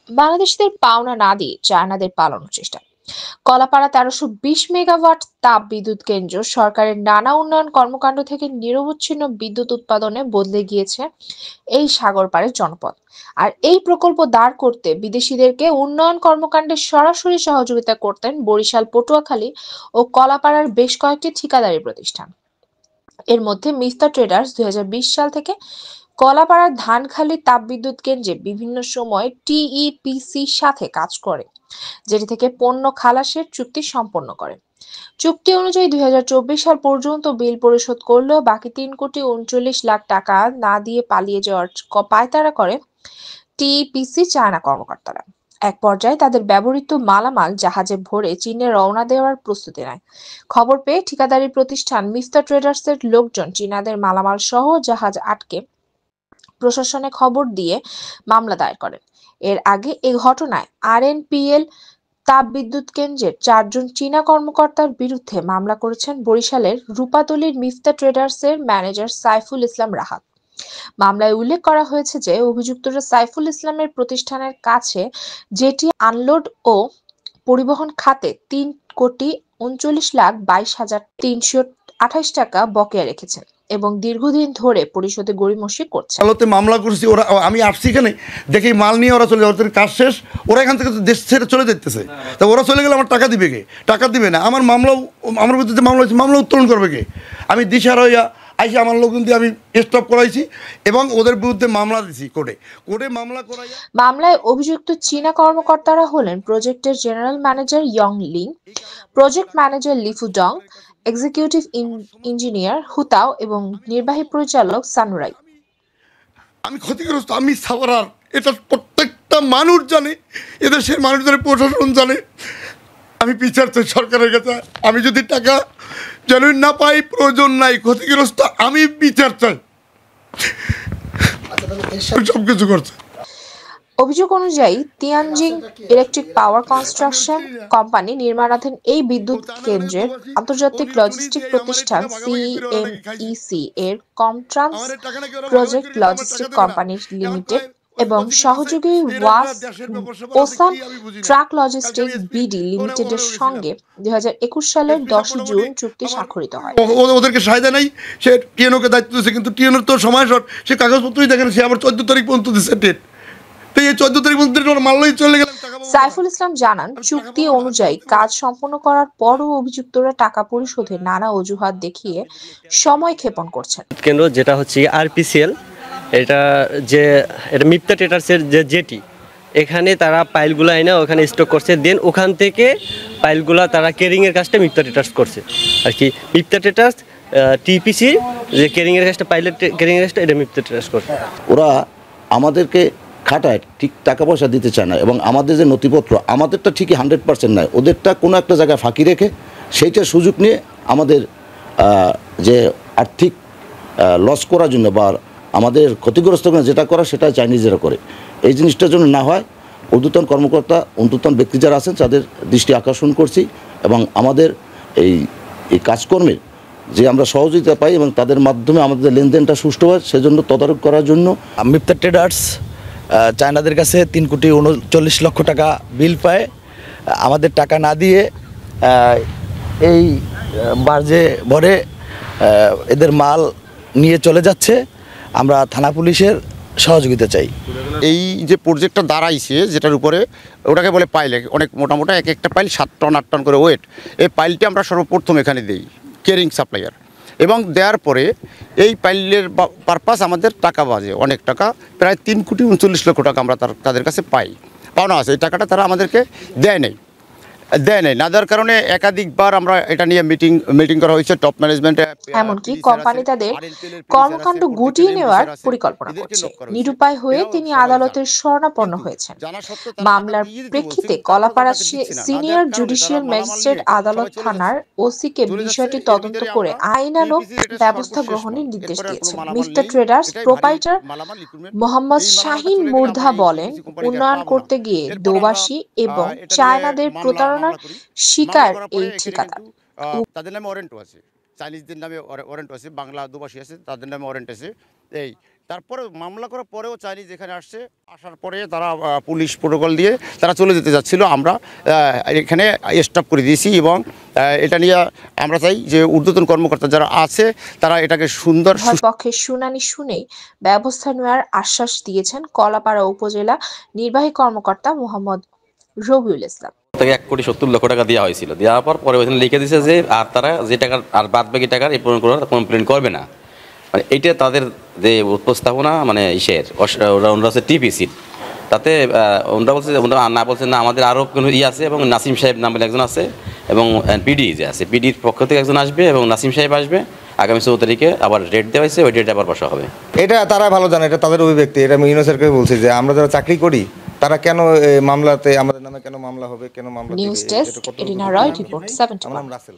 বাংলাদেশিদের পাওনা না দিয়ে চায়নাদের পালানোর চেষ্টা। কলাপাড়া ১৩২০ মেগাওয়াট তাপ বিদ্যুৎ কেন্দ্র সরকারের নানা উন্নয়ন কর্মকাণ্ড থেকে নিরবচ্ছিন্ন বিদ্যুৎ উৎপাদনে বদলে গিয়েছে এই সাগর পাড়ের জনপদ। আর এই প্রকল্প দাঁড় করতে বিদেশিদেরকে উন্নয়ন কর্মকাণ্ডে সরাসরি সহযোগিতা করতেন বরিশাল, পটুয়াখালী ও কলাপাড়ার বেশ কয়েকটি ঠিকাদারি প্রতিষ্ঠান। এর মধ্যে মিস্টার ট্রেডার্স ২০২০ সাল থেকে কলাপাড়ার ধানখালী তাপবিদ্যুৎ কেন্দ্রে বিভিন্ন সময় টিইপিসির সাথে কাজ করে, যেটি থেকে পণ্য খালাসের চুক্তি সম্পন্ন করে। চুক্তি অনুযায়ী ২০২৪ সাল পর্যন্ত বিল পরিশোধ করলেও বাকি ৩,৩৯,০০,০০০ টাকা না দিয়ে পালিয়ে যাওয়ার পায়তারা করে টিইপিসি চায়না কর্মকর্তারা। এক পর্যায়ে তাদের ব্যবহৃত মালামাল জাহাজে ভরে চীনে রওনা দেওয়ার প্রস্তুতি নেয়। খবর পেয়ে ঠিকাদারি প্রতিষ্ঠান মিস্টার ট্রেডার্সের লোকজন চীনাদের মালামাল সহ জাহাজ আটকে প্রশাসনে খবর দিয়ে মামলা দায়ের করেন। এর আগে এ ঘটনায় আরএনপিএল তাপবিদ্যুৎ কেন্দ্রের ৪ জন চীনা কর্মকর্তার বিরুদ্ধে মামলা করেছেন বরিশালের রূপাতলীর মিফতা ট্রেডার্সের ম্যানেজার সাইফুল ইসলাম রাহাত। মামলায় উল্লেখ করা হয়েছে যে অভিযুক্তরা সাইফুল ইসলামের প্রতিষ্ঠানের কাছে জেটি আনলোড ও পরিবহন খাতে ৩,৩৯,২২,৩২৮ টাকা বকেয়া রেখেছেন এবং দীর্ঘদিন ধরে পরিশোধে গড়িমসি করছে। আদালতে মামলা করছি, ওরা আমি আসছি এখানে দেখি মাল নিয়ে ওরা চলে যায়, ওদের কাজ শেষ, ওরা এখান থেকে দেশ ছেড়ে চলে যেতেছে। তা ওরা চলে গেলে আমার টাকা দিবে কে? টাকা দিবে না। আমার মামলাও, আমার বিরুদ্ধে মামলা হয়েছে, মামলা উত্তোলন করবে কে? আমি দিশার হইয়া আইসি, আমার লোকজন দিয়ে আমি স্টপ করাইছি এবং ওদের বিরুদ্ধে মামলা দিছি কোর্টে মামলা করাইয়া। মামলায় অভিযুক্ত চীনা কর্মকর্তারা হলেন প্রজেক্টের general manager Yang Ling, project manager Lifu Dong, executive engineer Hutao এবং নির্বাহী পরিচালক সানুরাই। আমি ক্ষতিগ্রস্ত, আমি সাওয়ারার, এটা প্রত্যেকটা মানুষ জানে, এদেশের মানুষ জানে, প্রশাসন জানে। আমি বিচার চাই সরকারের কাছে। আমি যদি টাকা জেনুইন না পাই, প্রয়োজন নাই, ক্ষতিগ্রস্ত আমি বিচার চাই। সব কিছু করছে। অভিযোগ অনুযায়ী তিয়ানজিং ইলেকট্রিক পাওয়ার কনস্ট্রাকশন কোম্পানি নির্মাণাধীন এই বিদ্যুৎ কেন্দ্রের আন্তর্জাতিক লজিস্টিক প্রতিষ্ঠান সিএমইসি এর কমট্রান্স প্রজেক্ট লজিস্টিক কোম্পানি লিমিটেড এবং সহযোগী ওসান ট্রাক লজিস্টিক বিডি লিমিটেডের সঙ্গে ২০২১ সালের ১০ জুন চুক্তি স্বাক্ষরিত হয়। ওদেরকে সাহায্য নেই, সে টিএনওকে দায়িত্ব দিচ্ছে, কিন্তু টিএনওর তো সময় শর্ট, সে কাগজপত্রই দেখেন, সে আবার ১৪ তারিখ পর্যন্ত দিচ্ছে ডেট। সাইফুল ইসলাম জানান, চুক্তি অনুযায়ী কাজ সম্পন্ন করার পরও অভিযুক্তরা টাকা পরিশোধে নানা অজুহাত দেখিয়ে সময় ক্ষেপণ করছেন। কেন্দ্র যেটা হচ্ছে আরপিসিএল, এটা মিফতা ট্রেডার্সের যে জেটি, এখানে তারা পাইলগুলো এনে ওখানে স্টক করছে, দেন ওখান থেকে পাইলগুলো তারা কেরিংয়ের কাজটা মিফতা ট্রেডার্স করছে আর কি। মিফতা ট্রেডার্স টিপিসি যে কেরিংয়ের কাজটা, পাইলট কেরিংয়ের কাজটা, এটা মিফতা ট্রেডার্স করছে। ওরা আমাদেরকে খাটায়, ঠিক টাকা পয়সা দিতে চায় না, এবং আমাদের যে নথিপত্র, আমাদেরটা ঠিকই 100% নয়, ওদেরটা কোনো একটা জায়গায় ফাঁকি রেখে সেইটার সুযোগ নিয়ে আমাদের যে আর্থিক লস করার জন্য বা আমাদের ক্ষতিগ্রস্ত যেটা করা, সেটা চাইনিজেরা করে। এই জিনিসটার জন্য না হয় ঊর্ধ্বতন কর্মকর্তা, ঊর্ধ্বতন ব্যক্তি যারা আছেন তাদের দৃষ্টি আকর্ষণ করছি, এবং আমাদের এই কাজকর্মের যে আমরা সহযোগিতা পাই এবং তাদের মাধ্যমে আমাদের লেনদেনটা সুষ্ঠু হয়, সেজন্য তদারক করার জন্য মিফতা ট্রেডার্স চায়নাদের কাছে ৩,৩৯,০০,০০০ টাকা বিল পায়। আমাদের টাকা না দিয়ে এই বার্জে ভরে এদের মাল নিয়ে চলে যাচ্ছে। আমরা থানা পুলিশের সহযোগিতা চাই। এই যে প্রজেক্টটা দাঁড়াইছে, যেটার উপরে ওটাকে বলে পাইল, অনেক মোটামোটা এক একটা পাইল 7 টন 8 টন করে ওয়েট। এই পাইলটি আমরা সর্বপ্রথম এখানে দিই কেরিং সাপ্লাইয়ার, এবং দেওয়ার পরে এই পাইলের পারপাস আমাদের টাকা বাজে অনেক টাকা, প্রায় 3,39,00,000 টাকা আমরা তাদের কাছে পাওনা আছে। এই টাকাটা তারা আমাদেরকে দেয় নাই না দেওয়ার কারণে একাধিকবার আমরা এটা নিয়ে মিটিং করা হয়েছে টপ ম্যানেজমেন্টে। এমনকি কোম্পানি তাদের কর্মকাণ্ড গুটিয়ে নেওয়ার পরিকল্পনা করছে। নিরুপায় হয়ে তিনি আদালতের শরণাপন্ন হয়েছেন। মামলার প্রেক্ষিতে কলাপাড়া সিনিয়র জুডিশিয়াল ম্যাজিস্ট্রেট আদালত থানার ওসিকে বিষয়টি তদন্ত করে আইনানুগ ব্যবস্থা গ্রহণের নির্দেশ দিয়েছেন। মিফতা ট্রেডার্স প্রোপাইটার মোহাম্মদ শাহিন মুর্ধা বলেন, উন্নয়ন করতে গিয়ে দোবাসী এবং চায়নাদের প্রতারণার শিকার এই ঠিকাদার। তাদের নামে ওয়ারেন্টও আছে, চাইনিজদের নামে ওয়ারেন্ট আছে, বাংলা দোবাসী আছে, তাদের নামে ওয়ারেন্ট আছে। এই তারপরে মামলা করার পরেও চাইনি, যেখানে আসার পরে তারা পুলিশ প্রোটোকল দিয়ে তারা চলে যেতে যাচ্ছিল। আমরা এখানে স্টপ করে দিয়েছি এবং এটা নিয়ে আমরা চাই যে ঊর্ধ্বতন কর্মকর্তা যারা আছে তারা এটাকে সুন্দর উভয় পক্ষের শুনানি শুনেই ব্যবস্থা নেওয়ার আশ্বাস দিয়েছেন কলাপাড়া উপজেলা নির্বাহী কর্মকর্তা মোহাম্মদ রবিউল ইসলাম। তাকে 1,70,00,000 টাকা দেওয়া হয়েছিল, দেওয়ার পর পরে ওইখানে লিখে দিয়েছে যে আর তারা যে টাকার আর বাদ বাকি টাকার এই কমপ্লেন করবে না। মানে এইটা তাদের যে উপস্থাপনা মানে ওরা হচ্ছে টিপিসির, তাতে ওনারা বলছে ওনারা না বলছে না আমাদের আরও কোনো আছে এবং নাসিম সাহেব নামের একজন আছে এবং পিডি যে আছে পিডির পক্ষ থেকে একজন আসবে এবং নাসিম সাহেব আসবে। আগামী 14 তারিখে আবার ডেট দেওয়া হয়েছে, ওই ডেটে আবার বসা হবে। এটা তারা ভালো জানে, এটা তাদের অভিব্যক্তি। এটা আমি ইউনুসেরকে বলছি যে আমরা যারা চাকরি করি তারা কেন মামলাতে আমাদের নামে কেন মামলা হবে, কেন মামলা নিউজ ডেস্ক, এরিনা রয়, রিপোর্ট 71। রাসেল।